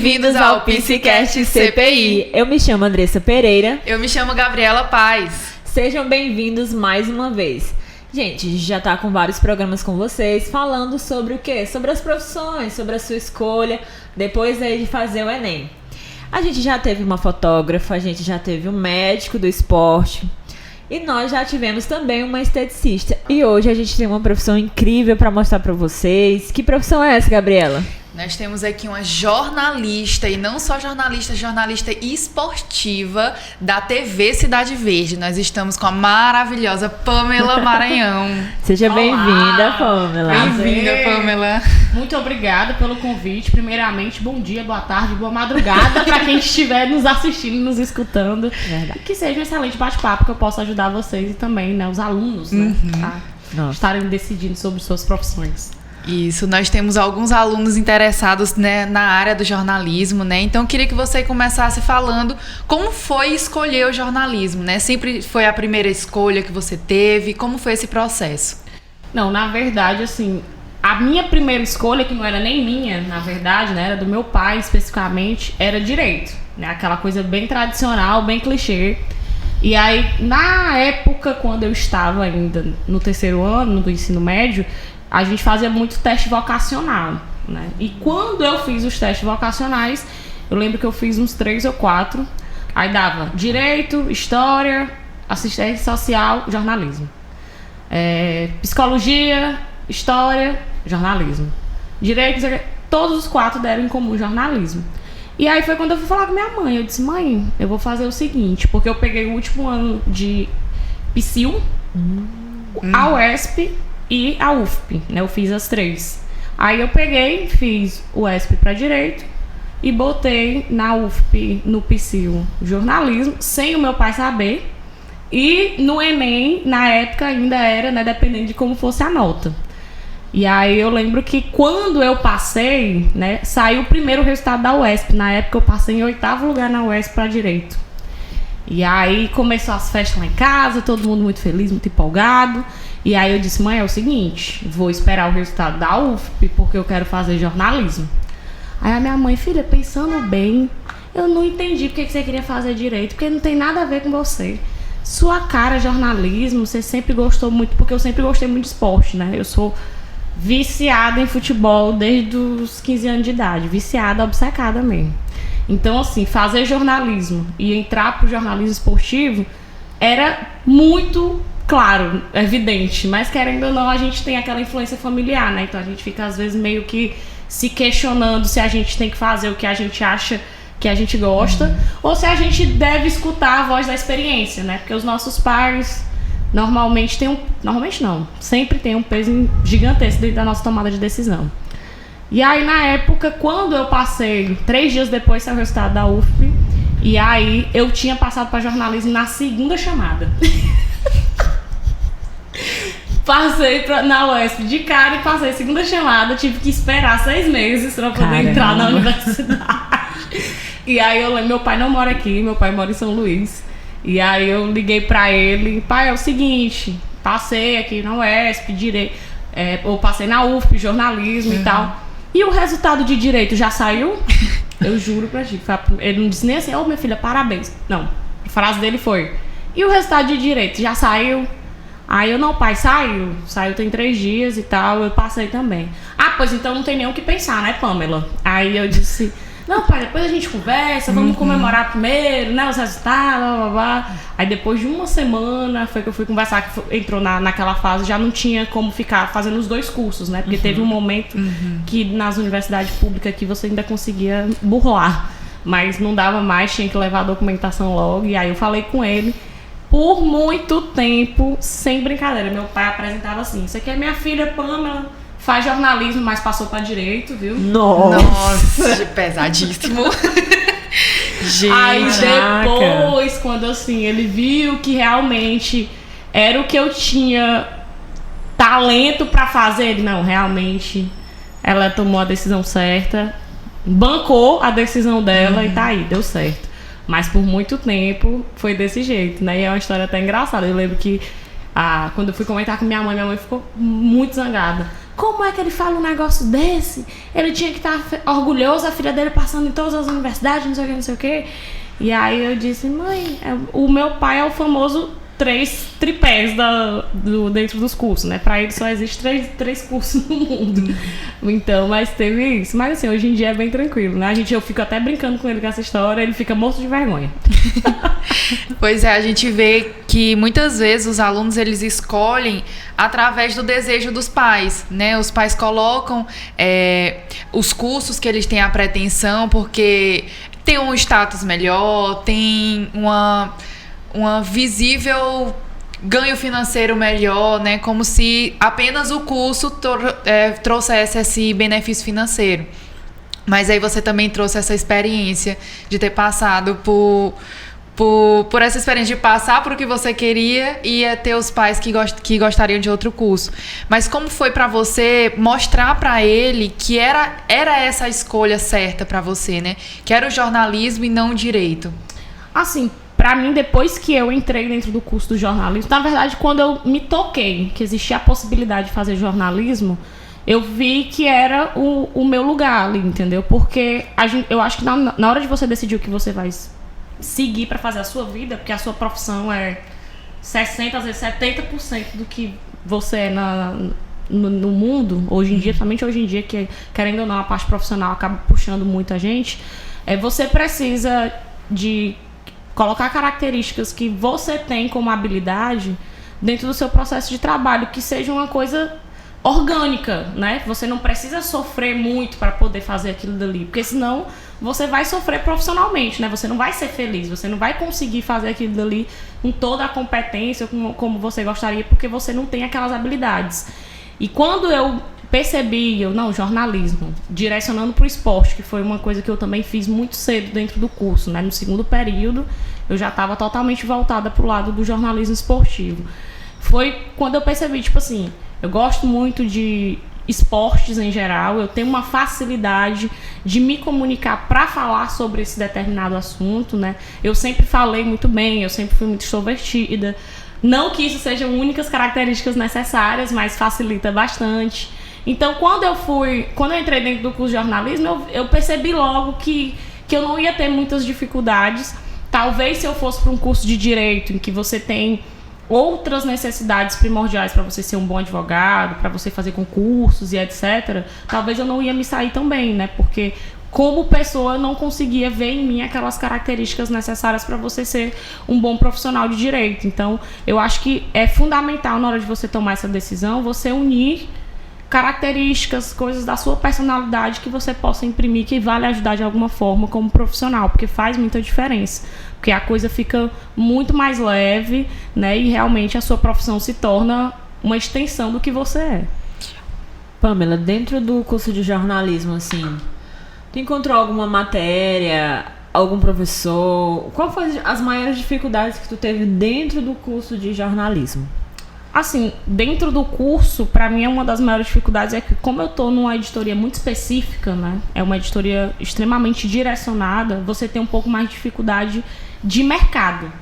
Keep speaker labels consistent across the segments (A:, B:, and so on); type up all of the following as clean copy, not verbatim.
A: Bem-vindos ao Psicast CPI.
B: Eu me chamo Andressa Pereira.
A: Eu me chamo Gabriela Paz.
B: Sejam bem-vindos mais uma vez. Gente, a gente já tá com vários programas com vocês, falando sobre o quê? Sobre as profissões, sobre a sua escolha, depois aí de fazer o Enem. A gente já teve uma fotógrafa, a gente já teve um médico do esporte e nós já tivemos também uma esteticista. E hoje a gente tem uma profissão incrível para mostrar para vocês. Que profissão é essa, Gabriela?
A: Nós temos aqui uma jornalista, e não só jornalista esportiva da TV Cidade Verde. Nós estamos com a maravilhosa Pamela Maranhão.
B: Seja bem-vinda, Pamela.
A: Bem-vinda, Pamela.
C: Muito obrigada pelo convite. Primeiramente, bom dia, boa tarde, boa madrugada para quem estiver nos assistindo, nos escutando.
B: Verdade.
C: Que seja um excelente bate-papo que eu possa ajudar vocês e também, né, os alunos, né, a estarem decidindo sobre suas profissões.
A: Isso, nós temos alguns alunos interessados, né, na área do jornalismo, né? Então eu queria que você começasse falando como foi escolher o jornalismo, né? Sempre foi a primeira escolha que você teve? Como foi esse processo?
C: Não, na verdade, assim, a minha primeira escolha, que não era nem minha, na verdade, né, era do meu pai especificamente, era direito, né? Aquela coisa bem tradicional, bem clichê. E aí, na época, quando eu estava ainda no terceiro ano do ensino médio, a gente fazia muito teste vocacional, né? E quando eu fiz os testes vocacionais, eu lembro que eu fiz uns 3 ou 4. Aí dava direito, história, assistência social, jornalismo. Psicologia, história, jornalismo. Direito, todos os 4 deram em comum jornalismo. E aí foi quando eu fui falar com minha mãe. Eu disse, mãe, eu vou fazer o seguinte, porque eu peguei o último ano de PSIL, a UESP e a UFP, né? Eu fiz as 3. Aí eu peguei, fiz o UESP para direito e botei na UFP, no PSIL, jornalismo, sem o meu pai saber. E no Enem, na época, ainda era, né, dependendo de como fosse a nota. E aí eu lembro que quando eu passei, né, saiu o primeiro resultado da UESP. Na época eu passei em 8º lugar na UESP para direito. E aí começou as festas lá em casa, todo mundo muito feliz, muito empolgado. E aí eu disse, mãe, é o seguinte, vou esperar o resultado da UFP, porque eu quero fazer jornalismo. Aí a minha mãe, filha, pensando bem, eu não entendi porque que você queria fazer direito, porque não tem nada a ver com você. Sua cara é jornalismo, você sempre gostou muito, porque eu sempre gostei muito de esporte, né? Eu sou viciada em futebol desde os 15 anos de idade, viciada, obcecada mesmo. Então, assim, fazer jornalismo e entrar pro jornalismo esportivo era muito claro, evidente, mas querendo ou não, a gente tem aquela influência familiar, né? Então a gente fica às vezes meio que se questionando se a gente tem que fazer o que a gente acha que a gente gosta, ou se a gente deve escutar a voz da experiência, né? Porque os nossos pais normalmente sempre tem um peso gigantesco dentro da nossa tomada de decisão. E aí na época, quando eu passei, 3 dias depois saiu o resultado da UFP, e aí eu tinha passado para jornalismo na segunda chamada. Passei na UESP de cara e passei a segunda chamada, tive que esperar 6 meses para poder entrar na universidade. E aí eu lembro, meu pai não mora aqui, meu pai mora em São Luís. E aí eu liguei para ele, pai, é o seguinte, passei aqui na UESP, eu passei na UFP, jornalismo e tal. E o resultado de direito já saiu? Eu juro pra ti. Ele não disse nem assim, minha filha, parabéns. Não, a frase dele foi, e o resultado de direito já saiu? Aí eu, não, pai, saiu tem 3 dias e tal, eu passei também. Ah, pois então não tem nem o que pensar, né, Pamela? Aí eu disse, não, pai, depois a gente conversa, vamos comemorar primeiro, né, os resultados, blá, blá, blá. Aí depois de uma semana foi que eu fui conversar, que entrou naquela fase, já não tinha como ficar fazendo os 2 cursos, né, porque teve um momento que nas universidades públicas que você ainda conseguia burlar, mas não dava mais, tinha que levar a documentação logo, e aí eu falei com ele. Por muito tempo, sem brincadeira, meu pai apresentava assim, isso aqui é minha filha Pamela, faz jornalismo, mas passou pra direito, viu?
A: Nossa, pesadíssimo. Gente.
C: Aí depois, quando assim, ele viu que realmente era o que eu tinha talento pra fazer, ele, não, realmente, ela tomou a decisão certa, bancou a decisão dela e tá aí, deu certo. Mas por muito tempo foi desse jeito, né? E é uma história até engraçada. Eu lembro que quando eu fui comentar com minha mãe ficou muito zangada. como é que ele fala um negócio desse? Ele tinha que estar orgulhoso, a filha dele passando em todas as universidades, não sei o que. E aí eu disse, mãe, o meu pai é o famoso 3 tripés dentro dos cursos, né? Pra ele só existe 3 cursos no mundo. Então, mas teve isso. Mas assim, hoje em dia é bem tranquilo, né? Eu fico até brincando com ele com essa história, ele fica morto de vergonha.
A: Pois é, a gente vê que muitas vezes os alunos eles escolhem através do desejo dos pais, né? Os pais colocam os cursos que eles têm a pretensão porque tem um status melhor, tem uma visível ganho financeiro melhor, né? Como se apenas o curso trouxesse esse benefício financeiro. Mas aí você também trouxe essa experiência de ter passado por essa experiência de passar por o que você queria e ter os pais que gostariam de outro curso. Mas como foi para você mostrar para ele que era essa a escolha certa para você, né? Que era o jornalismo e não o direito?
C: Assim, pra mim, depois que eu entrei dentro do curso do jornalismo, na verdade, quando eu me toquei que existia a possibilidade de fazer jornalismo, eu vi que era o meu lugar ali, entendeu? Porque eu acho que na hora de você decidir o que você vai seguir pra fazer a sua vida, porque a sua profissão é 60%, às vezes 70% do que você é no mundo, hoje em dia, somente hoje em dia, que querendo ou não, a parte profissional acaba puxando muita gente, você precisa de colocar características que você tem como habilidade dentro do seu processo de trabalho, que seja uma coisa orgânica, né? Você não precisa sofrer muito para poder fazer aquilo dali, porque senão você vai sofrer profissionalmente, né? Você não vai ser feliz, você não vai conseguir fazer aquilo dali com toda a competência, como você gostaria, porque você não tem aquelas habilidades. E quando eu percebi, jornalismo, direcionando para o esporte, que foi uma coisa que eu também fiz muito cedo dentro do curso, né? No segundo período, eu já estava totalmente voltada para o lado do jornalismo esportivo. Foi quando eu percebi, tipo assim, eu gosto muito de esportes em geral, eu tenho uma facilidade de me comunicar para falar sobre esse determinado assunto, né? Eu sempre falei muito bem, eu sempre fui muito extrovertida. Não que isso sejam únicas características necessárias, mas facilita bastante. Então, quando eu entrei dentro do curso de jornalismo, eu percebi logo que eu não ia ter muitas dificuldades. Talvez se eu fosse para um curso de direito, em que você tem outras necessidades primordiais para você ser um bom advogado, para você fazer concursos e etc., talvez eu não ia me sair tão bem, né? Porque como pessoa eu não conseguia ver em mim aquelas características necessárias para você ser um bom profissional de direito. Então, eu acho que é fundamental na hora de você tomar essa decisão, você unir características, coisas da sua personalidade que você possa imprimir, que vale ajudar de alguma forma como profissional, porque faz muita diferença, porque a coisa fica muito mais leve, né, e realmente a sua profissão se torna uma extensão do que você é.
B: Pamela, dentro do curso de jornalismo, assim, tu encontrou alguma matéria, algum professor? Qual foram as maiores dificuldades que tu teve dentro do curso de jornalismo?
C: Assim, dentro do curso, para mim, uma das maiores dificuldades é que, como eu tô numa editoria muito específica, né? É uma editoria extremamente direcionada, você tem um pouco mais de dificuldade de mercado,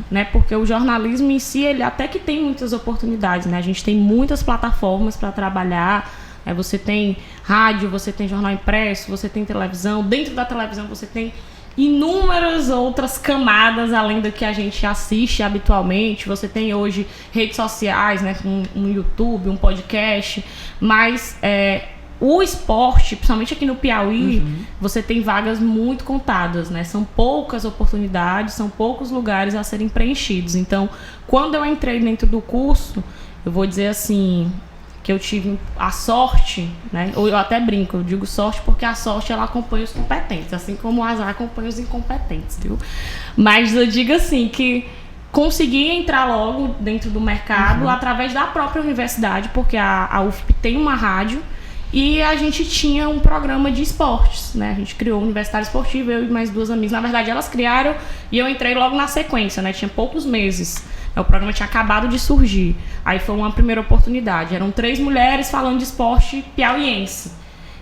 C: né? Porque o jornalismo em si, ele até que tem muitas oportunidades, né? A gente tem muitas plataformas para trabalhar, você tem rádio, você tem jornal impresso, você tem televisão. Dentro da televisão você tem inúmeras outras camadas além do que a gente assiste habitualmente. Você tem hoje redes sociais, né, com um YouTube, um podcast, mas o esporte, principalmente aqui no Piauí, você tem vagas muito contadas, né? São poucas oportunidades, são poucos lugares a serem preenchidos. Então, quando eu entrei dentro do curso, eu vou dizer assim, que eu tive a sorte, né? Ou eu até brinco, eu digo sorte porque a sorte ela acompanha os competentes, assim como o azar acompanha os incompetentes, viu? Mas eu digo assim, que consegui entrar logo dentro do mercado através da própria universidade, porque a UFP tem uma rádio e a gente tinha um programa de esportes, né? A gente criou o Universitário Esportivo, eu e mais 2 amigas. Na verdade, elas criaram e eu entrei logo na sequência, né? Tinha poucos meses. O programa tinha acabado de surgir. Aí foi uma primeira oportunidade. Eram 3 mulheres falando de esporte piauiense.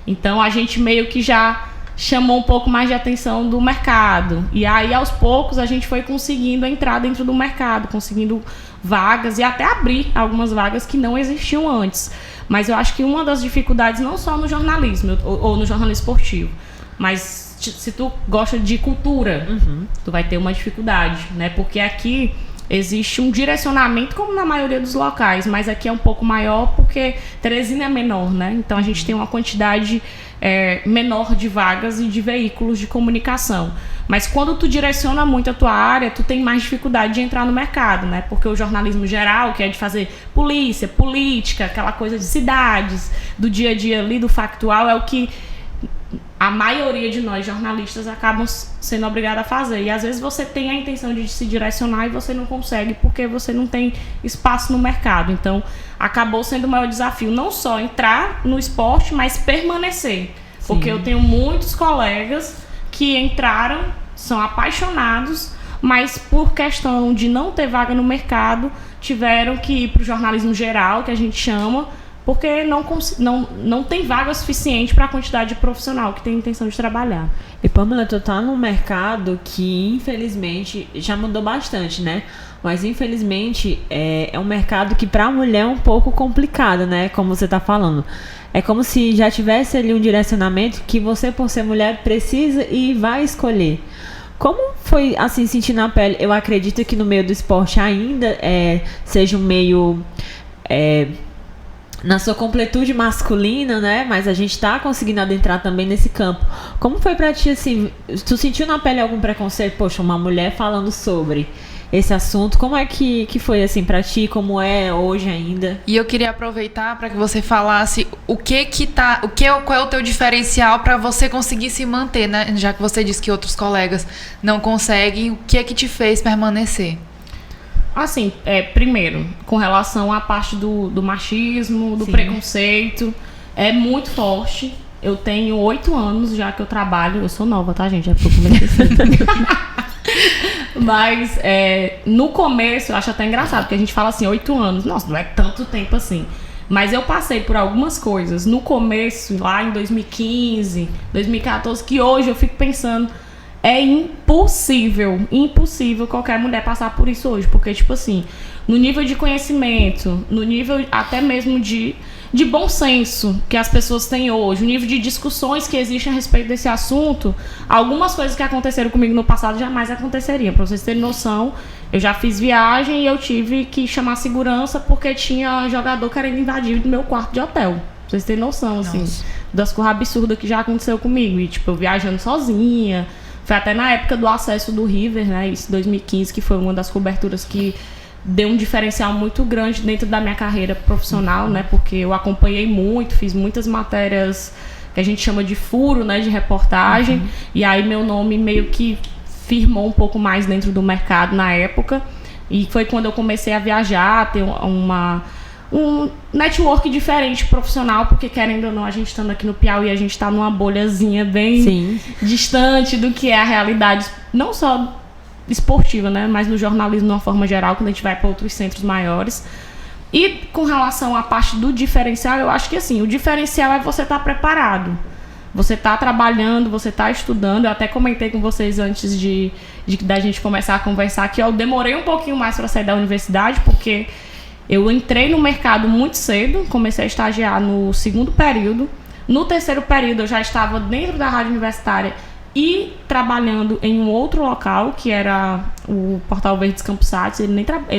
C: Então a gente meio que já chamou um pouco mais de atenção do mercado. E aí, aos poucos, a gente foi conseguindo entrar dentro do mercado, conseguindo vagas e até abrir algumas vagas que não existiam antes. Mas eu acho que uma das dificuldades, não só no jornalismo ou no jornalismo esportivo, mas se tu gosta de cultura, tu vai ter uma dificuldade, né? Porque aqui existe um direcionamento, como na maioria dos locais, mas aqui é um pouco maior porque Teresina é menor, né? Então a gente tem uma quantidade menor de vagas e de veículos de comunicação. Mas quando tu direciona muito a tua área, tu tem mais dificuldade de entrar no mercado, né? Porque o jornalismo geral, que é de fazer polícia, política, aquela coisa de cidades, do dia a dia ali, do factual, é o que a maioria de nós jornalistas acabam sendo obrigada a fazer. E às vezes você tem a intenção de se direcionar e você não consegue porque você não tem espaço no mercado. Então acabou sendo o maior desafio, não só entrar no esporte, mas permanecer. Sim. Porque eu tenho muitos colegas que entraram, são apaixonados, mas por questão de não ter vaga no mercado, tiveram que ir para o jornalismo geral, que a gente chama, porque não tem vaga suficiente para a quantidade de profissional que tem intenção de trabalhar.
B: E Pamela, tu tá num mercado que infelizmente já mudou bastante, né? Mas infelizmente é um mercado que para a mulher é um pouco complicado, né? Como você tá falando. É como se já tivesse ali um direcionamento que você, por ser mulher, precisa e vai escolher. Como foi, assim, sentir na pele? Eu acredito que no meio do esporte ainda seja um meio... na sua completude masculina, né? Mas a gente tá conseguindo adentrar também nesse campo. Como foi pra ti, assim, tu sentiu na pele algum preconceito? Poxa, uma mulher falando sobre esse assunto, como é que foi, assim, pra ti? Como é hoje ainda?
A: E eu queria aproveitar para que você falasse qual é o teu diferencial para você conseguir se manter, né? Já que você disse que outros colegas não conseguem, o que é que te fez permanecer?
C: Assim, primeiro, com relação à parte do machismo, do preconceito, é muito forte. Eu tenho 8 anos já que eu trabalho. Eu sou nova, tá, gente? É porque eu comecei. Mas no começo, eu acho até engraçado, porque a gente fala assim, 8 anos. Nossa, não é tanto tempo assim. Mas eu passei por algumas coisas no começo, lá em 2015, 2014, que hoje eu fico pensando... É impossível qualquer mulher passar por isso hoje. Porque, tipo assim, no nível de conhecimento, no nível até mesmo de bom senso que as pessoas têm hoje, o nível de discussões que existem a respeito desse assunto, algumas coisas que aconteceram comigo no passado jamais aconteceriam. Pra vocês terem noção, eu já fiz viagem e eu tive que chamar segurança porque tinha jogador querendo invadir o meu quarto de hotel. Pra vocês terem noção, assim, das coisas absurdas que já aconteceu comigo. E, tipo, eu viajando sozinha... Foi até na época do acesso do River, né, isso 2015, que foi uma das coberturas que deu um diferencial muito grande dentro da minha carreira profissional, né, porque eu acompanhei muito, fiz muitas matérias que a gente chama de furo, né, de reportagem, e aí meu nome meio que firmou um pouco mais dentro do mercado na época, e foi quando eu comecei a viajar, ter um network diferente profissional, porque querendo ou não, a gente estando aqui no Piauí, a gente está numa bolhazinha bem distante do que é a realidade, não só esportiva, né, mas no jornalismo de uma forma geral, quando a gente vai para outros centros maiores. E com relação à parte do diferencial, eu acho que assim, o diferencial é você estar preparado. Você está trabalhando, você está estudando. Eu até comentei com vocês antes da gente começar a conversar que eu demorei um pouquinho mais para sair da universidade, porque eu entrei no mercado muito cedo, comecei a estagiar no 2º período. No 3º período eu já estava dentro da rádio universitária e trabalhando em um outro local, que era o Portal Verdes Campos Sats. Ele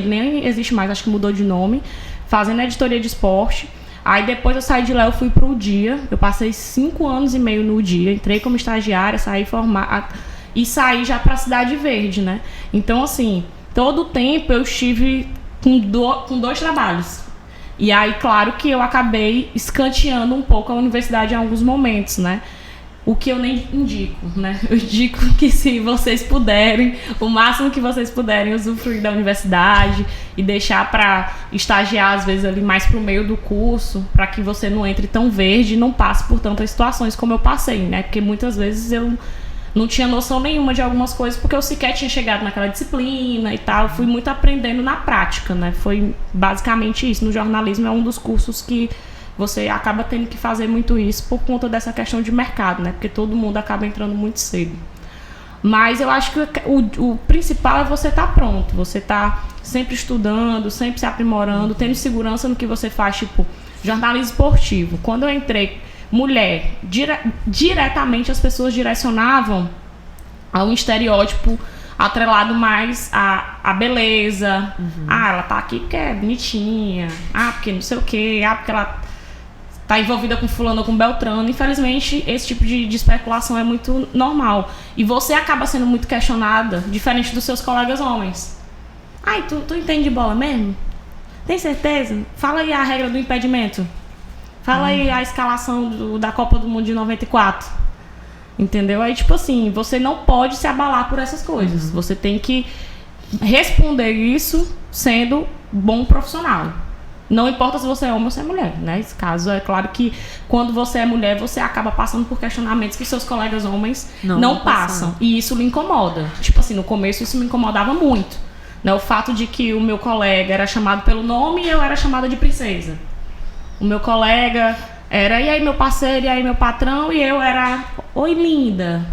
C: nem existe mais, acho que mudou de nome, fazendo editoria de esporte. Aí depois eu saí de lá, eu fui pro Dia. Eu passei 5 anos e meio no Dia, entrei como estagiária, saí formada e saí já pra Cidade Verde, né? Então, assim, todo o tempo eu estive com 2 trabalhos. E aí, claro que eu acabei escanteando um pouco a universidade em alguns momentos, né? O que eu nem indico, né? Eu indico que se vocês puderem, o máximo que vocês puderem usufruir da universidade e deixar para estagiar, às vezes, ali mais pro meio do curso, para que você não entre tão verde e não passe por tantas situações como eu passei, né? Porque muitas vezes eu não tinha noção nenhuma de algumas coisas, porque eu sequer tinha chegado naquela disciplina e tal. Eu fui muito aprendendo na prática, né? Foi basicamente isso. No jornalismo é um dos cursos que você acaba tendo que fazer muito isso por conta dessa questão de mercado, né? Porque todo mundo acaba entrando muito cedo. Mas eu acho que o principal é você estar pronto, você estar sempre estudando, sempre se aprimorando, tendo segurança no que você faz, tipo, jornalismo esportivo. Quando eu entrei, mulher, diretamente as pessoas direcionavam a um estereótipo atrelado mais à beleza. Ah, ela tá aqui porque é bonitinha, porque não sei o quê, porque ela tá envolvida com fulano ou com beltrano. Infelizmente, esse tipo de especulação é muito normal. E você acaba sendo muito questionada, diferente dos seus colegas homens. Tu entende de bola mesmo? Tem certeza? Fala aí a regra do impedimento. Fala aí a escalação da Copa do Mundo de 94. Entendeu? Aí, tipo assim, você não pode se abalar por essas coisas. Você tem que responder isso sendo bom profissional. Não importa se você é homem ou se é mulher, né? Nesse caso, é claro que quando você é mulher, você acaba passando por questionamentos que seus colegas homens não passam. E isso lhe incomoda. Tipo assim, no começo isso me incomodava muito. Né? O fato de que o meu colega era chamado pelo nome e eu era chamada de princesa. O meu colega era, e aí meu parceiro, e aí meu patrão, e eu era, oi linda.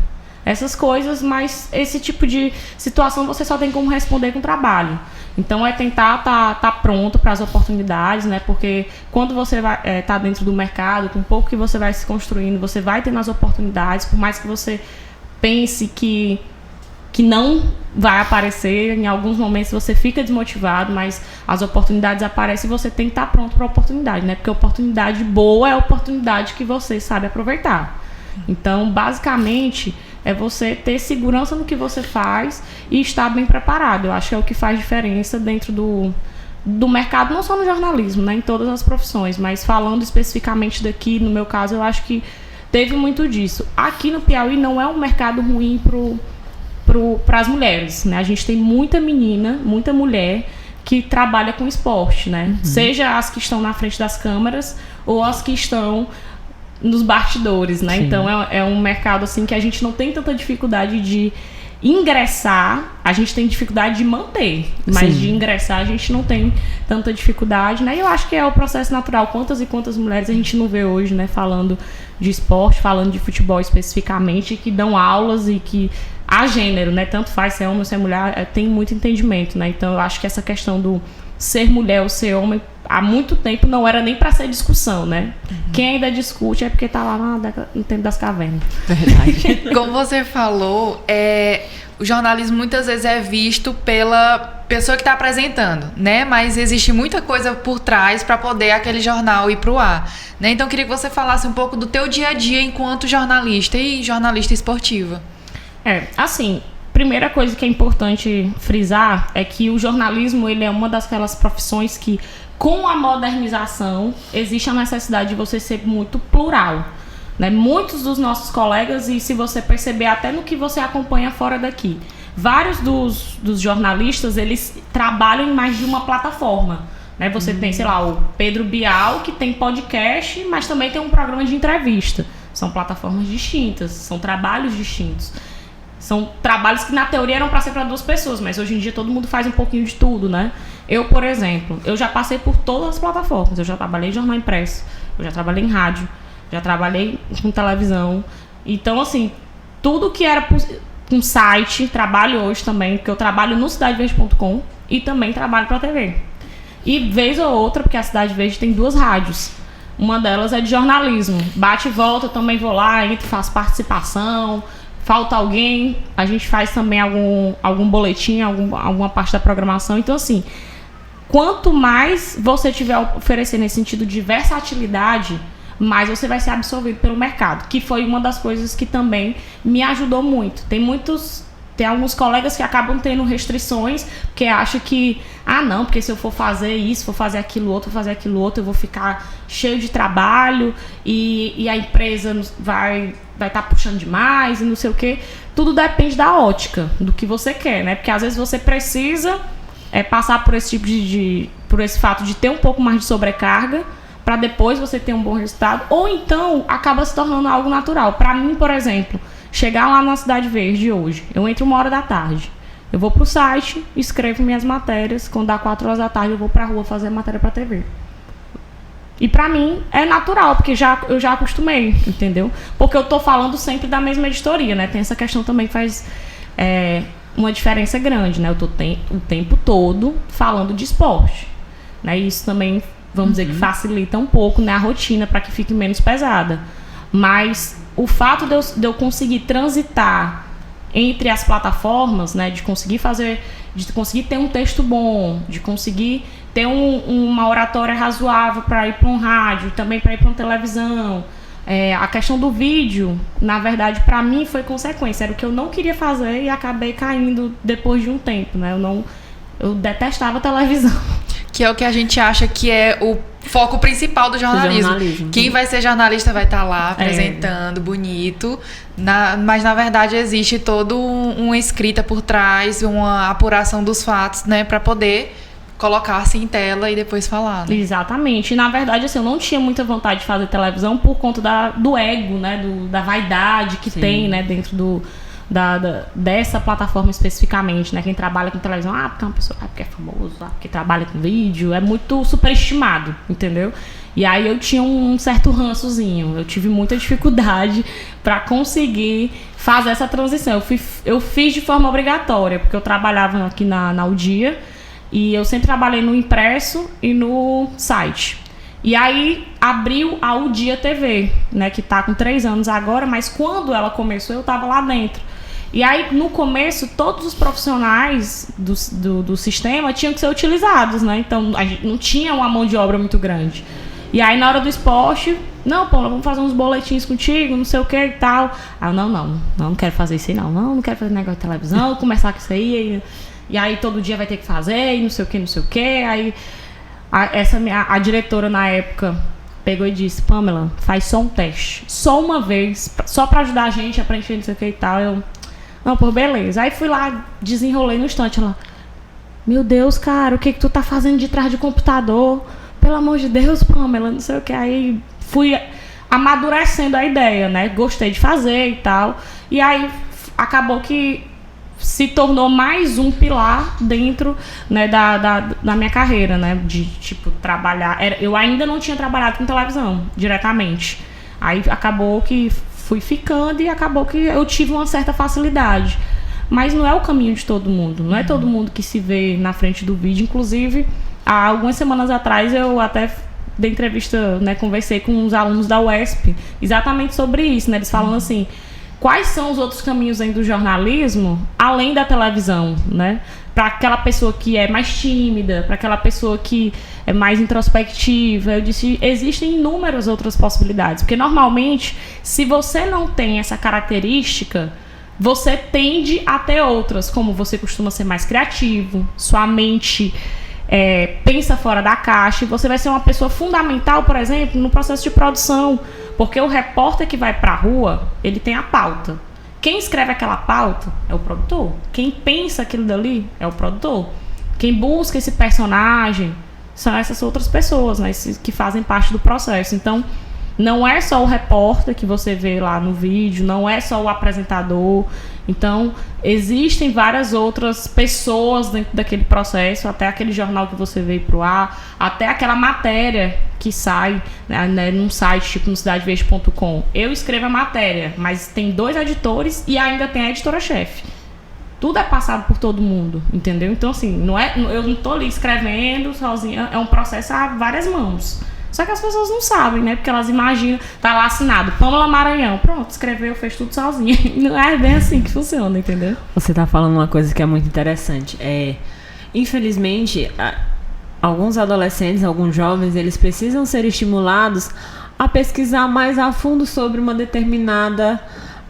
C: Essas coisas, mas esse tipo de situação você só tem como responder com trabalho. Então é tentar tá pronto para as oportunidades, né? Porque quando você vai tá dentro do mercado, com pouco que você vai se construindo, você vai tendo as oportunidades, por mais que você pense que não vai aparecer, em alguns momentos você fica desmotivado, mas as oportunidades aparecem e você tem que estar pronto para a oportunidade, né? Porque oportunidade boa é a oportunidade que você sabe aproveitar. Então, basicamente, é você ter segurança no que você faz e estar bem preparado. Eu acho que é o que faz diferença dentro do mercado, não só no jornalismo, né? Em todas as profissões, mas falando especificamente daqui, no meu caso, eu acho que teve muito disso. Aqui no Piauí não é um mercado ruim para as mulheres, né? A gente tem muita menina, muita mulher que trabalha com esporte, né? Seja as que estão na frente das câmeras ou as que estão nos bastidores, né? Sim. Então é um mercado assim que a gente não tem tanta dificuldade de ingressar, a gente tem dificuldade de manter, mas de ingressar a gente não tem tanta dificuldade, né? E eu acho que é o processo natural. Quantas e quantas mulheres a gente não vê hoje, né? Falando de esporte, falando de futebol especificamente, que dão aulas e que há gênero, né? Tanto faz se é homem ou se é mulher, tem muito entendimento, né? Então eu acho que essa questão do ser mulher ou ser homem há muito tempo não era nem para ser discussão, né? Quem ainda discute é porque tá lá no tempo das cavernas.
A: Verdade. Como você falou, o jornalismo muitas vezes é visto pela pessoa que está apresentando, né? Mas existe muita coisa por trás para poder aquele jornal ir pro ar, né? Então eu queria que você falasse um pouco do teu dia a dia enquanto jornalista e jornalista esportiva.
C: Assim, primeira coisa que é importante frisar é que o jornalismo, ele é uma daquelas profissões que, com a modernização, existe a necessidade de você ser muito plural, né? Muitos dos nossos colegas, e se você perceber até no que você acompanha fora daqui, vários dos jornalistas, eles trabalham em mais de uma plataforma, né? Você tem, sei lá, o Pedro Bial, que tem podcast, mas também tem um programa de entrevista. São plataformas distintas, são trabalhos distintos. São trabalhos que na teoria eram para ser para duas pessoas, mas hoje em dia todo mundo faz um pouquinho de tudo, né? Eu, por exemplo, eu já passei por todas as plataformas. Eu já trabalhei em jornal impresso, eu já trabalhei em rádio, já trabalhei com televisão. Então, assim, tudo que era com site, trabalho hoje também, porque eu trabalho no cidadeverde.com e também trabalho para a TV. E vez ou outra, porque a Cidade Verde tem 2 rádios. Uma delas é de jornalismo. Bate e volta, eu também vou lá, entro, faço participação. Falta alguém, a gente faz também algum boletim, alguma parte da programação. Então, assim, quanto mais você tiver oferecendo nesse sentido de versatilidade, mais você vai ser absorvido pelo mercado, que foi uma das coisas que também me ajudou muito. Tem alguns colegas que acabam tendo restrições, porque acham que, não, porque se eu for fazer isso, for fazer aquilo outro, eu vou ficar cheio de trabalho e a empresa vai estar puxando demais e não sei o quê. Tudo depende da ótica, do que você quer, né? Porque às vezes você precisa passar por esse tipo por esse fato de ter um pouco mais de sobrecarga, para depois você ter um bom resultado, ou então acaba se tornando algo natural. Para mim, por exemplo, chegar lá na Cidade Verde hoje, eu entro 1h, eu vou pro site, escrevo minhas matérias, quando dá 4h eu vou pra rua fazer matéria pra TV. E pra mim é natural, porque eu já acostumei, entendeu? Porque eu tô falando sempre da mesma editoria, né? Tem essa questão também que faz uma diferença grande, né? Eu tô o tempo todo falando de esporte, né? E isso também, vamos dizer que facilita um pouco, né, a rotina para que fique menos pesada. Mas o fato de eu conseguir transitar entre as plataformas, né, de conseguir ter um texto bom, de conseguir ter uma oratória razoável para ir para um rádio, também para ir para uma televisão. A questão do vídeo, na verdade, para mim foi consequência. Era o que eu não queria fazer e acabei caindo depois de um tempo, né? Eu detestava televisão.
A: Que é o que a gente acha que é o foco principal do jornalismo. Quem vai ser jornalista vai estar lá apresentando, bonito. Mas, na verdade, existe toda uma escrita por trás, uma apuração dos fatos, né? Para poder colocar-se em tela e depois falar, né?
C: Exatamente. E, na verdade, assim, eu não tinha muita vontade de fazer televisão por conta do ego, né? Da vaidade que tem, né? Dentro dessa plataforma especificamente, né? Quem trabalha com televisão, porque é uma pessoa, porque é famoso, porque trabalha com vídeo, é muito superestimado, entendeu? E aí eu tinha um certo rançozinho, eu tive muita dificuldade para conseguir fazer essa transição. Eu fiz de forma obrigatória, porque eu trabalhava aqui na O Dia e eu sempre trabalhei no impresso e no site. E aí abriu a O Dia TV, né, que tá com 3 anos agora, mas quando ela começou eu tava lá dentro. E aí, no começo, todos os profissionais do sistema tinham que ser utilizados, né? Então, a gente não tinha uma mão de obra muito grande. E aí, na hora do esporte, não, pô, vamos fazer uns boletins contigo, não sei o que e tal. Aí eu, não quero fazer isso aí, não quero fazer negócio de televisão, vou começar com isso aí. E aí, todo dia vai ter que fazer, e não sei o que. Aí, a diretora, na época, pegou e disse, Pamela, faz só um teste. Só uma vez, só pra ajudar a gente a preencher não sei o que e tal. Não, pô, beleza. Aí fui lá, desenrolei no instante. Ela, meu Deus, cara, o que tu tá fazendo de trás de computador? Pelo amor de Deus, Pamela, não sei o que. Aí fui amadurecendo a ideia, né? Gostei de fazer e tal. E aí acabou que se tornou mais um pilar dentro, né, da minha carreira, né? De, tipo, trabalhar. Eu ainda não tinha trabalhado com televisão diretamente. Aí acabou que fui ficando e acabou que eu tive uma certa facilidade. Mas não é o caminho de todo mundo. Não é todo mundo que se vê na frente do vídeo. Inclusive, há algumas semanas atrás, eu até dei entrevista, né, conversei com os alunos da UESP exatamente sobre isso, né? Eles falando assim, quais são os outros caminhos ainda do jornalismo, além da televisão, né? Para aquela pessoa que é mais tímida, para aquela pessoa que é mais introspectiva. Eu disse, existem inúmeras outras possibilidades. Porque, normalmente, se você não tem essa característica, você tende a ter outras, como você costuma ser mais criativo, sua mente pensa fora da caixa, e você vai ser uma pessoa fundamental, por exemplo, no processo de produção. Porque o repórter que vai para a rua, ele tem a pauta. Quem escreve aquela pauta é o produtor. Quem pensa aquilo dali é o produtor. Quem busca esse personagem são essas outras pessoas, né, que fazem parte do processo. Então, não é só o repórter que você vê lá no vídeo, não é só o apresentador. Então, existem várias outras pessoas dentro daquele processo, até aquele jornal que você veio pro ar, até aquela matéria que sai, né, num site tipo no cidadeverde.com. Eu escrevo a matéria, mas tem 2 editores e ainda tem a editora-chefe. Tudo é passado por todo mundo, entendeu? Então, assim, eu não tô ali escrevendo sozinha, é um processo a várias mãos. Só que as pessoas não sabem, né? Porque elas imaginam, tá lá assinado, Pamela Maranhão. Pronto, escreveu, fez tudo sozinha. Não é bem assim que funciona, entendeu?
B: Você tá falando uma coisa que é muito interessante. Infelizmente, alguns adolescentes, alguns jovens, eles precisam ser estimulados a pesquisar mais a fundo sobre uma determinada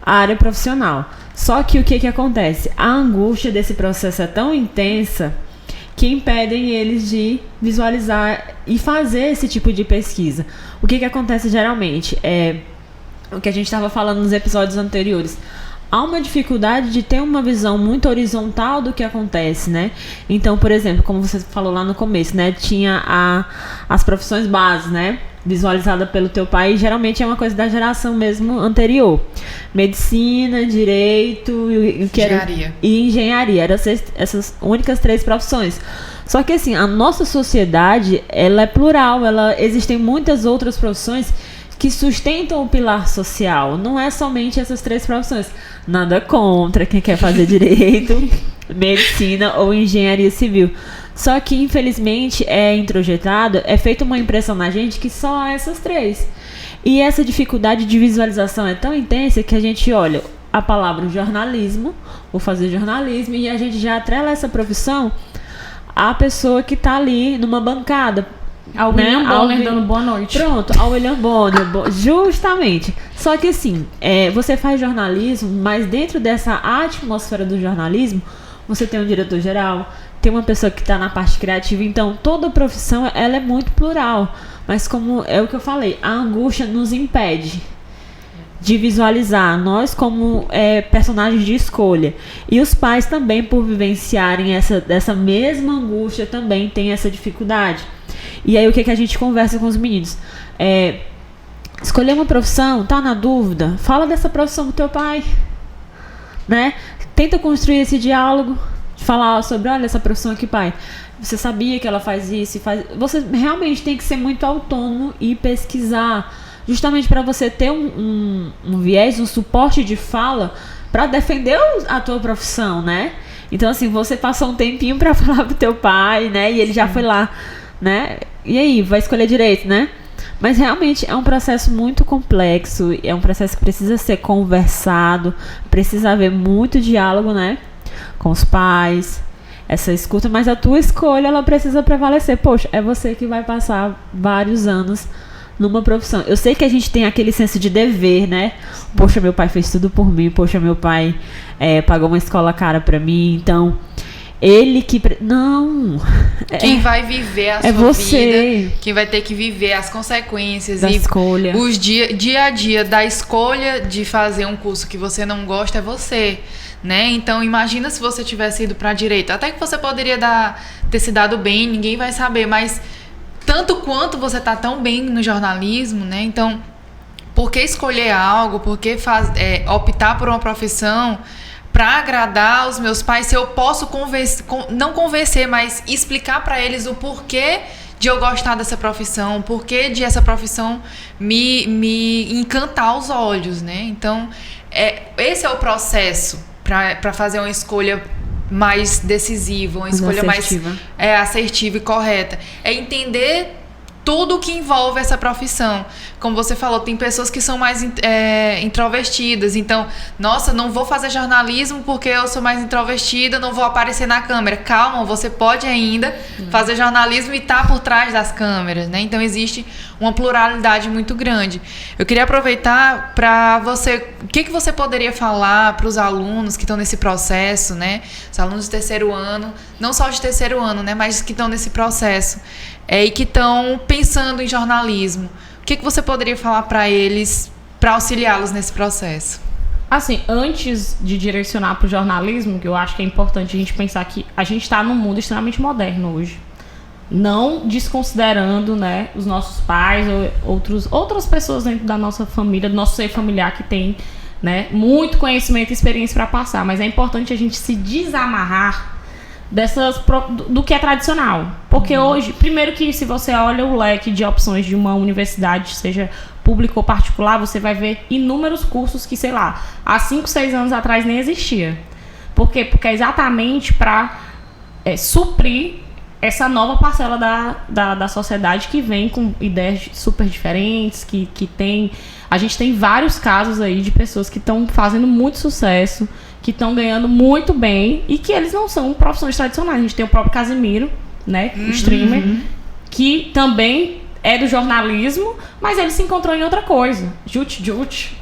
B: área profissional. Só que o que acontece? A angústia desse processo é tão intensa que impedem eles de visualizar e fazer esse tipo de pesquisa. O que acontece geralmente? O que a gente estava falando nos episódios anteriores. Há uma dificuldade de ter uma visão muito horizontal do que acontece, né? Então, por exemplo, como você falou lá no começo, né? Tinha as profissões básicas, né? Visualizada pelo teu pai, geralmente é uma coisa da geração mesmo anterior. Medicina, direito
A: engenharia.
B: E engenharia. Eram essas únicas 3 profissões. Só que assim, a nossa sociedade, ela é plural, existem muitas outras profissões que sustentam o pilar social. Não é somente essas 3 profissões. Nada contra quem quer fazer direito, medicina ou engenharia civil. Só que, infelizmente, é introjetado, é feita uma impressão na gente que só há essas 3. E essa dificuldade de visualização é tão intensa que a gente olha a palavra jornalismo, vou fazer jornalismo, e a gente já atrela essa profissão à pessoa que está ali numa bancada.
C: Ao William Bonner dando boa noite.
B: Pronto, ao William Bonner, justamente. Só que assim, você faz jornalismo, mas dentro dessa atmosfera do jornalismo, você tem um diretor-geral, tem uma pessoa que está na parte criativa, então toda profissão ela é muito plural. Mas como é o que eu falei, a angústia nos impede de visualizar nós como personagens de escolha. E os pais também, por vivenciarem dessa mesma angústia, também têm essa dificuldade. E aí o que a gente conversa com os meninos? Escolher uma profissão, tá na dúvida? Fala dessa profissão com teu pai, né? Tenta construir esse diálogo, falar sobre, olha, essa profissão aqui, pai, você sabia que ela faz isso e faz... Você realmente tem que ser muito autônomo e pesquisar, justamente para você ter um viés, um suporte de fala para defender a tua profissão, né? Então, assim, você passou um tempinho para falar pro teu pai, né? E ele já foi lá, né? E aí, vai escolher direito, né? Mas realmente é um processo muito complexo, é um processo que precisa ser conversado, precisa haver muito diálogo, né? Com os pais, essa escuta, mas a tua escolha, ela precisa prevalecer. Poxa, é você que vai passar vários anos numa profissão. Eu sei que a gente tem aquele senso de dever, né? Poxa, meu pai fez tudo por mim, poxa, meu pai pagou uma escola cara pra mim, então... Ele que... Não.
A: Quem vai viver a sua vida, quem vai ter que viver as consequências
B: da escolha.
A: Os dia a dia da escolha de fazer um curso que você não gosta é você, né? Então, imagina se você tivesse ido para a direita. Até que você poderia ter se dado bem, ninguém vai saber, mas tanto quanto você tá tão bem no jornalismo, né? Então, por que escolher algo? Por que optar por uma profissão para agradar os meus pais, se eu posso não convencer, mas explicar para eles o porquê de eu gostar dessa profissão, o porquê de essa profissão me encantar os olhos, né? Então, esse é o processo para fazer uma escolha mais decisiva, uma escolha assertiva. Mais assertiva e correta. É entender tudo que envolve essa profissão. Como você falou, tem pessoas que são mais introvertidas. Então, nossa, não vou fazer jornalismo porque eu sou mais introvertida, não vou aparecer na câmera. Calma, você pode ainda fazer jornalismo e estar por trás das câmeras, né? Então, existe uma pluralidade muito grande. Eu queria aproveitar para você... O que você poderia falar para os alunos que estão nesse processo, né? Os alunos de terceiro ano, não só de terceiro ano, né? Mas que estão nesse processo. E que estão pensando em jornalismo. O que você poderia falar para eles, para auxiliá-los nesse processo?
C: Assim, antes de direcionar para o jornalismo, que eu acho que é importante a gente pensar que a gente está num mundo extremamente moderno hoje. Não desconsiderando, né, os nossos pais ou outras pessoas dentro da nossa família, do nosso ser familiar que tem, né, muito conhecimento e experiência para passar. Mas é importante a gente se desamarrar do que é tradicional. Porque hoje, primeiro que se você olha o leque de opções de uma universidade, seja pública ou particular, você vai ver inúmeros cursos que, sei lá, há 5, 6 anos atrás nem existia. Por quê? Porque é exatamente para suprir essa nova parcela da sociedade que vem com ideias super diferentes, que tem... A gente tem vários casos aí de pessoas que estão fazendo muito sucesso, que estão ganhando muito bem e que eles não são profissões tradicionais. A gente tem o próprio Casimiro, né, o streamer, que também é do jornalismo, mas ele se encontrou em outra coisa. Jut,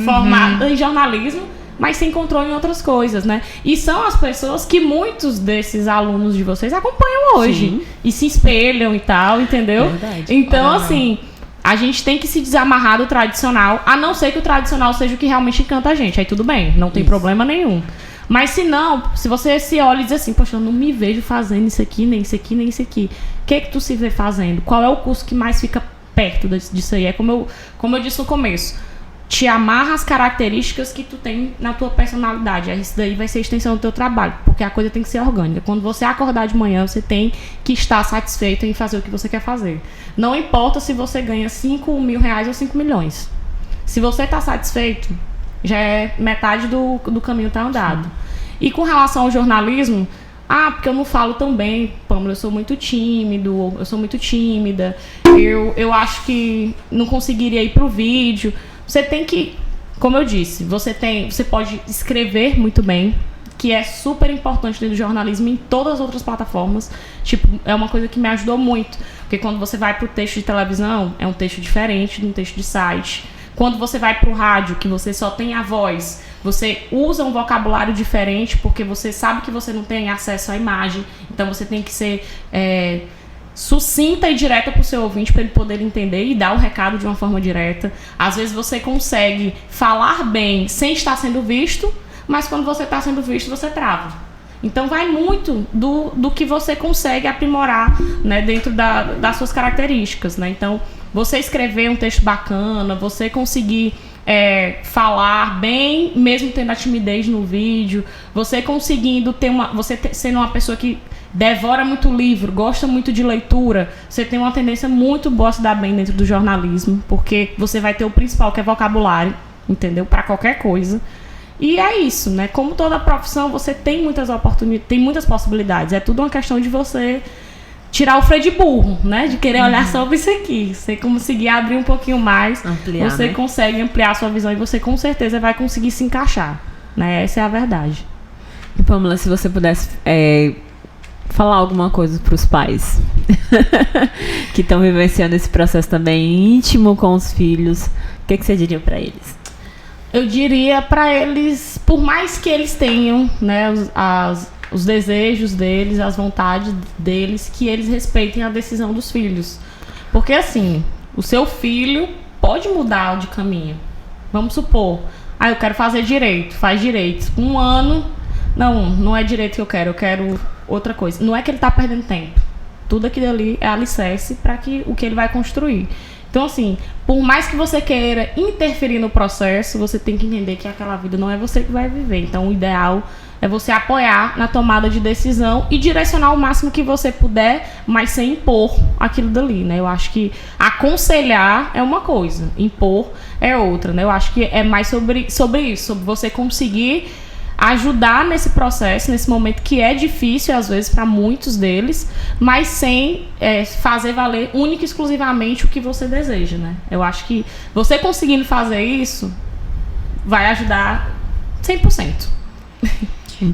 C: formado em jornalismo, mas se encontrou em outras coisas, né? E são as pessoas que muitos desses alunos de vocês acompanham hoje. Sim. E se espelham e tal, entendeu? Verdade. Então, assim... A gente tem que se desamarrar do tradicional, a não ser que o tradicional seja o que realmente encanta a gente. Aí tudo bem, não tem problema nenhum. Mas se não, se você se olha e diz assim, poxa, eu não me vejo fazendo isso aqui, nem isso aqui, nem isso aqui. O que é que tu se vê fazendo? Qual é o curso que mais fica perto disso aí? É como eu disse no começo. te amarra as características que tu tem na tua personalidade. Isso daí vai ser a extensão do teu trabalho, porque a coisa tem que ser orgânica. Quando você acordar de manhã, você tem que estar satisfeito em fazer o que você quer fazer. Não importa se você ganha 5 mil reais ou 5 milhões. Se você está satisfeito, já é metade do caminho tá andado. E com relação ao jornalismo, porque eu não falo tão bem, Pâmela, eu sou muito tímido, eu sou muito tímida, eu acho que não conseguiria ir pro vídeo. Você tem que, como eu disse, você pode escrever muito bem, que é super importante dentro do jornalismo em todas as outras plataformas. Tipo, é uma coisa que me ajudou muito, porque quando você vai pro texto de televisão, é um texto diferente de um texto de site. Quando você vai pro rádio, que você só tem a voz, você usa um vocabulário diferente, porque você sabe que você não tem acesso à imagem, então você tem que ser sucinta e direta para o seu ouvinte para ele poder entender e dar o recado de uma forma direta. Às vezes você consegue falar bem sem estar sendo visto, mas quando você está sendo visto, você trava. Então vai muito do que você consegue aprimorar, né, dentro das suas características, né? Então, você escrever um texto bacana, você conseguir falar bem, mesmo tendo a timidez no vídeo, você conseguindo sendo uma pessoa que devora muito livro, gosta muito de leitura, você tem uma tendência muito boa a se dar bem dentro do jornalismo, porque você vai ter o principal, que é vocabulário, entendeu? Para qualquer coisa. E é isso, né? Como toda profissão, você tem muitas oportunidades, tem muitas possibilidades. É tudo uma questão de você tirar o freio de burro, né? De querer olhar sobre isso aqui. Você conseguir abrir um pouquinho mais,
B: ampliar,
C: você
B: né?
C: consegue ampliar a sua visão e você com certeza vai conseguir se encaixar, né? Essa é a verdade.
B: E Pâmela, se você pudesse falar alguma coisa para os pais que estão vivenciando esse processo também íntimo com os filhos, o que você diria para eles?
C: Eu diria para eles, por mais que eles tenham, né, os desejos deles, as vontades deles, que eles respeitem a decisão dos filhos. Porque assim, o seu filho pode mudar de caminho. Vamos supor, eu quero fazer direito, faz direito. 1 ano, não é direito que eu quero outra coisa. Não é que ele tá perdendo tempo. Tudo aquilo ali é alicerce para o que ele vai construir. Então, assim, por mais que você queira interferir no processo, você tem que entender que aquela vida não é você que vai viver. Então, o ideal é você apoiar na tomada de decisão e direcionar o máximo que você puder, mas sem impor aquilo dali, né? Eu acho que aconselhar é uma coisa, impor é outra, né? Eu acho que é mais sobre isso, sobre você conseguir ajudar nesse processo, nesse momento que é difícil, às vezes, para muitos deles, mas sem fazer valer única e exclusivamente o que você deseja, né? Eu acho que você conseguindo fazer isso vai ajudar 100%.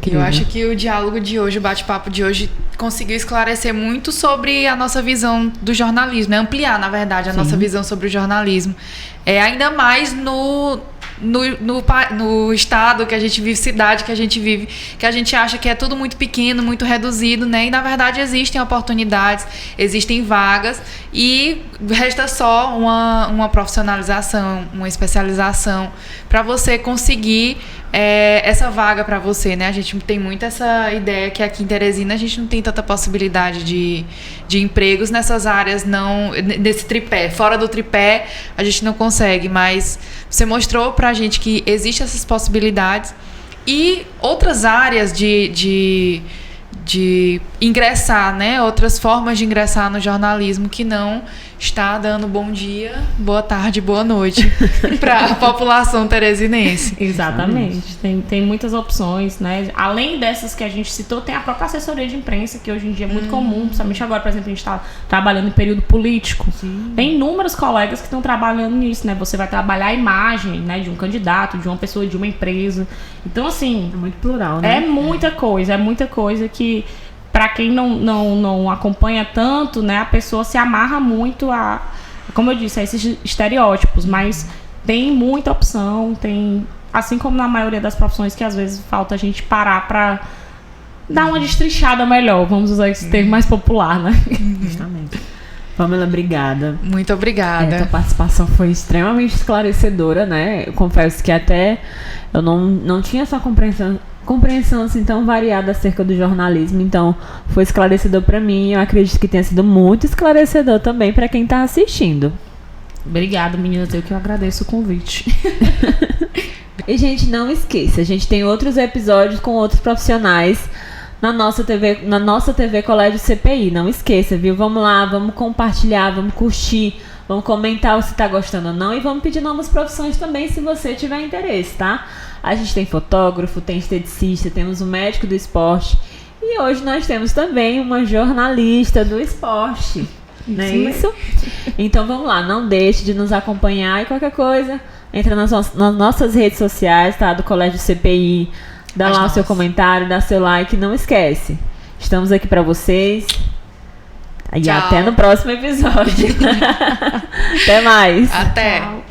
A: Eu acho que o diálogo de hoje, o bate-papo de hoje, conseguiu esclarecer muito sobre a nossa visão do jornalismo, né? Ampliar, na verdade, a nossa visão sobre o jornalismo. Ainda mais no estado que a gente vive, cidade que a gente vive, que a gente acha que é tudo muito pequeno, muito reduzido, né? E na verdade existem oportunidades, existem vagas e resta só uma profissionalização, uma especialização para você conseguir essa vaga para você, né? A gente tem muito essa ideia que aqui em Teresina a gente não tem tanta possibilidade de empregos nessas áreas, nesse tripé. Fora do tripé a gente não consegue, mas você mostrou pra gente que existem essas possibilidades e outras áreas de ingressar, né? Outras formas de ingressar no jornalismo que não está dando bom dia, boa tarde, boa noite para a população teresinense.
C: Exatamente. Tem muitas opções, né? Além dessas que a gente citou, tem a própria assessoria de imprensa, que hoje em dia é muito comum, principalmente agora, por exemplo, a gente está trabalhando em período político. Sim. Tem inúmeros colegas que estão trabalhando nisso, né? Você vai trabalhar a imagem, né, de um candidato, de uma pessoa, de uma empresa. Então, assim...
B: É muito plural, né?
C: É muita coisa que... Para quem não acompanha tanto, né, a pessoa se amarra muito como eu disse, a esses estereótipos, mas tem muita opção, assim como na maioria das profissões que às vezes falta a gente parar para dar uma destrinchada melhor, vamos usar esse termo mais popular, né?
B: Justamente. Pâmela, obrigada.
A: Muito obrigada.
B: A participação foi extremamente esclarecedora, né? Eu confesso que até eu não tinha essa compreensão assim tão variada acerca do jornalismo, então foi esclarecedor para mim, eu acredito que tenha sido muito esclarecedor também para quem está assistindo.
C: Obrigada, meninas. Eu que agradeço o convite.
B: E, gente, não esqueça, a gente tem outros episódios com outros profissionais na nossa TV Colégio CPI. Não esqueça, viu? Vamos lá, vamos compartilhar, vamos curtir, vamos comentar se tá gostando ou não e vamos pedir novas profissões também se você tiver interesse, tá? A gente tem fotógrafo, tem esteticista, temos um médico do esporte e hoje nós temos também uma jornalista do esporte. Não é isso? Então vamos lá, não deixe de nos acompanhar e qualquer coisa, entra nas nossas redes sociais, tá? Do Colégio CPI, dá lá o seu comentário, dá seu like, não esquece. Estamos aqui pra vocês. E
A: Tchau.
B: até no próximo episódio. Até mais.
A: Até.
C: Tchau.